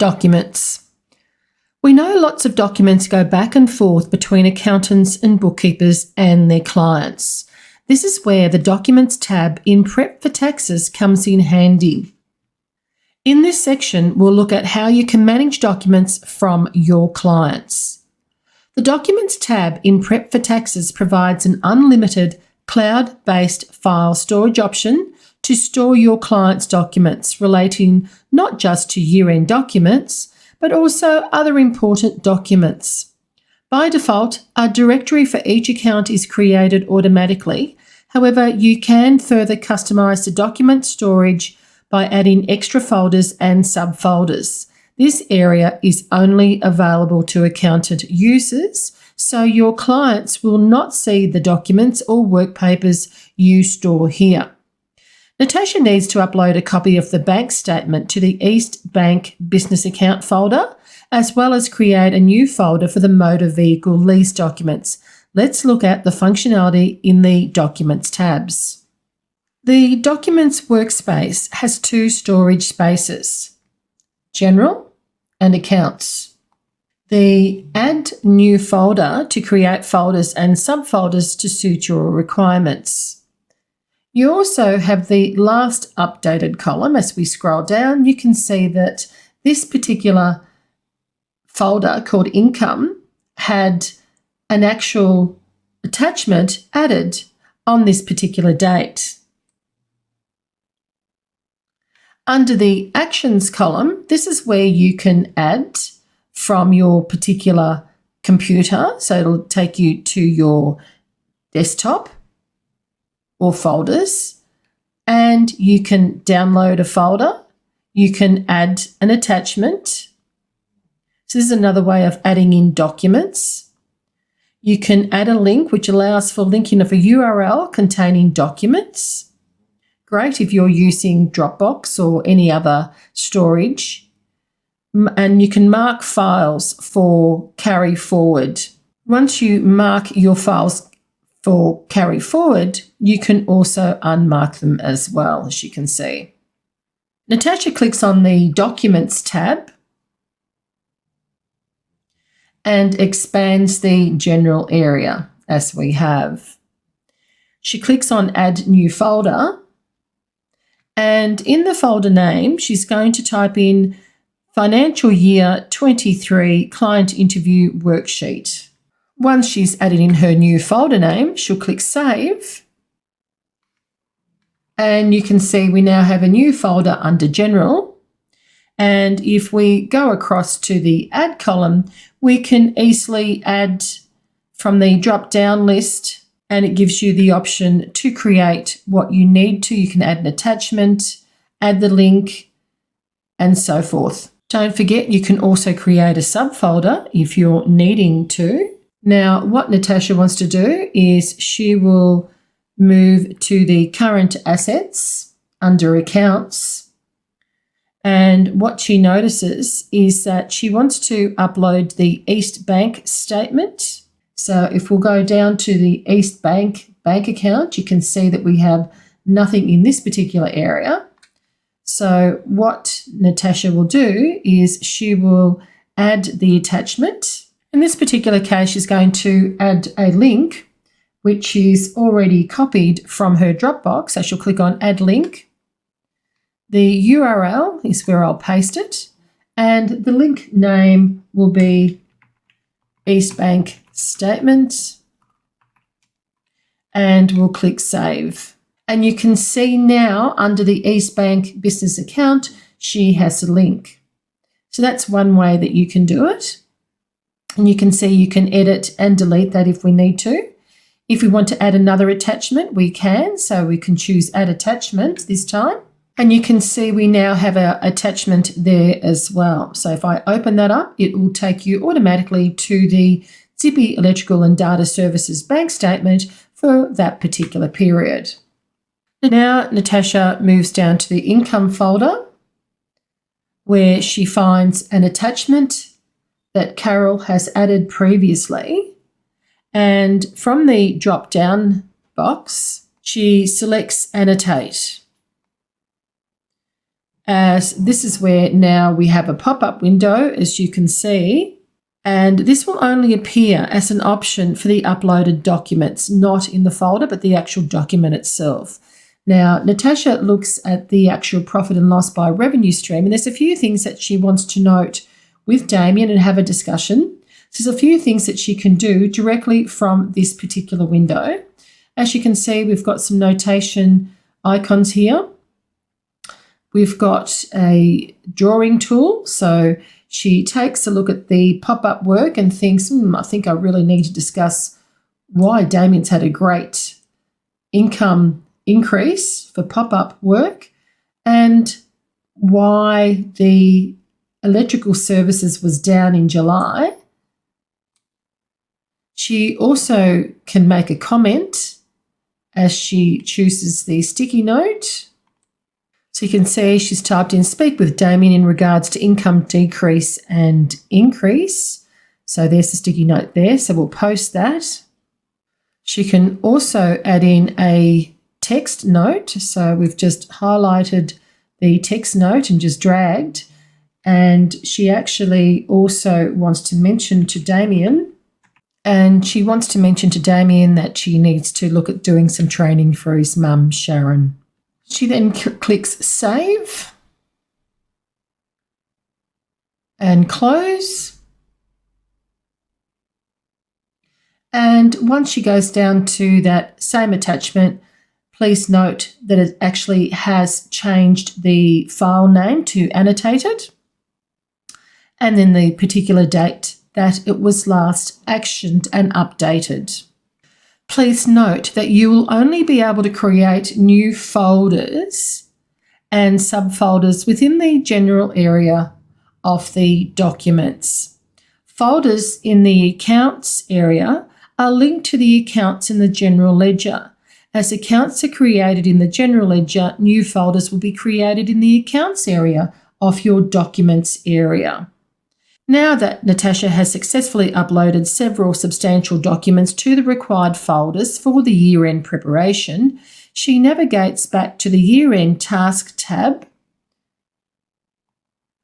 Documents. We know lots of documents go back and forth between accountants and bookkeepers and their clients. This is where the Documents tab in Prep for Taxes comes in handy. In this section, we'll look at how you can manage documents from your clients. The Documents tab in Prep for Taxes provides an unlimited cloud-based file storage option to store your client's documents relating not just to year-end documents, but also other important documents. By default, a directory for each account is created automatically. However, you can further customize the document storage by adding extra folders and subfolders. This area is only available to accountant users, so your clients will not see the documents or work papers you store here. Natasha needs to upload a copy of the bank statement to the East Bank Business Account folder, as well as create a new folder for the motor vehicle lease documents. Let's look at the functionality in the Documents tabs. The Documents workspace has two storage spaces, General and Accounts. The Add New folder to create folders and subfolders to suit your requirements. You also have the last updated column. As we scroll down, you can see that this particular folder called Income had an actual attachment added on this particular date. Under the Actions column, this is where you can add from your particular computer. So it'll take you to your desktop or folders, and you can download a folder. You can add an attachment. So this is another way of adding in documents. You can add a link, which allows for linking of a URL containing documents. Great if you're using Dropbox or any other storage. And you can mark files for carry forward. Once you mark your files for carry forward, you can also unmark them as well, as you can see. Natasha clicks on the Documents tab and expands the general area as we have. She clicks on Add New Folder, and in the folder name, she's going to type in Financial Year 23 Client Interview Worksheet. Once she's added in her new folder name, she'll click Save. And you can see we now have a new folder under General. And if we go across to the Add column, we can easily add from the drop-down list, and it gives you the option to create what you need to. You can add an attachment, add the link, and so forth. Don't forget, you can also create a subfolder if you're needing to. Now, what Natasha wants to do is she will move to the Current Assets under Accounts. And what she notices is that she wants to upload the East Bank statement. So if we'll go down to the East Bank bank account, you can see that we have nothing in this particular area. So what Natasha will do is she will add the attachment. In this particular case, she's going to add a link, which is already copied from her Dropbox. So she'll click on Add Link. The URL is where I'll paste it, and the link name will be East Bank Statement, and we'll click Save. And you can see now under the East Bank Business Account, she has a link. So that's one way that you can do it. And you can see you can edit and delete that if we need to. If we want to add another attachment, we can. So we can choose Add Attachment this time. And you can see we now have our attachment there as well. So if I open that up, it will take you automatically to the Zippy Electrical and Data Services bank statement for that particular period. Now Natasha moves down to the Income folder, where she finds an attachment that Carol has added previously. And from the drop-down box, she selects Annotate. as this is where now we have a pop-up window, as you can see, and this will only appear as an option for the uploaded documents, not in the folder, but the actual document itself. Now, Natasha looks at the actual profit and loss by revenue stream, and there's a few things that she wants to note with Damien and have a discussion. So there's a few things that she can do directly from this particular window. As you can see, we've got some notation icons here. We've got a drawing tool, so she takes a look at the pop-up work and thinks, I think I really need to discuss why Damien's had a great income increase for pop-up work and why the electrical services was down in July. She also can make a comment as she chooses the sticky note. So you can see she's typed in speak with Damien in regards to income decrease and increase. So there's the sticky note there. So we'll post that. She can also add in a text note. So we've just highlighted the text note and just dragged. And she actually also wants to mention to Damien, that she needs to look at doing some training for his mum, Sharon. She then clicks save and close. And once she goes down to that same attachment, please note that it actually has changed the file name to annotated and then the particular date that it was last actioned and updated. Please note that you will only be able to create new folders and subfolders within the general area of the documents. Folders in the accounts area are linked to the accounts in the general ledger. As accounts are created in the general ledger, new folders will be created in the accounts area of your documents area. Now that Natasha has successfully uploaded several substantial documents to the required folders for the year-end preparation, she navigates back to the year-end task tab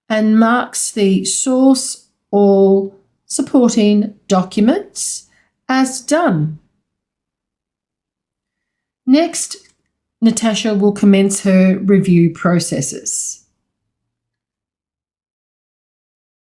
and marks the source all supporting documents as done. Next, Natasha will commence her review processes.